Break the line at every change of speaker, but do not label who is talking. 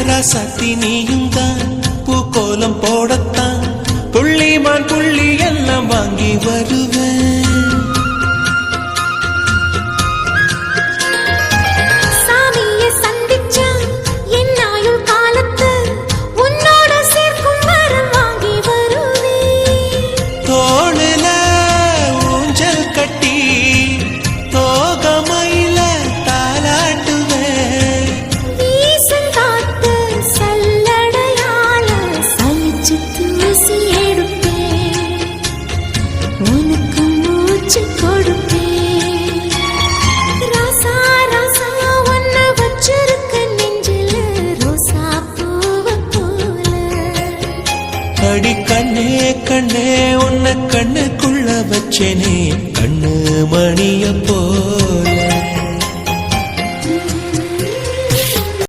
ராசாத்தி நீயும் தான் பூக்கோலம் போடத்தான் புள்ளிமான் புள்ளி எல்லாம் வாங்கி வருவேன். அடி கண்ணே கண்ணே உன்னை கண்ணுக்குள்ள வச்சேனே கண்ணு மணிய போல.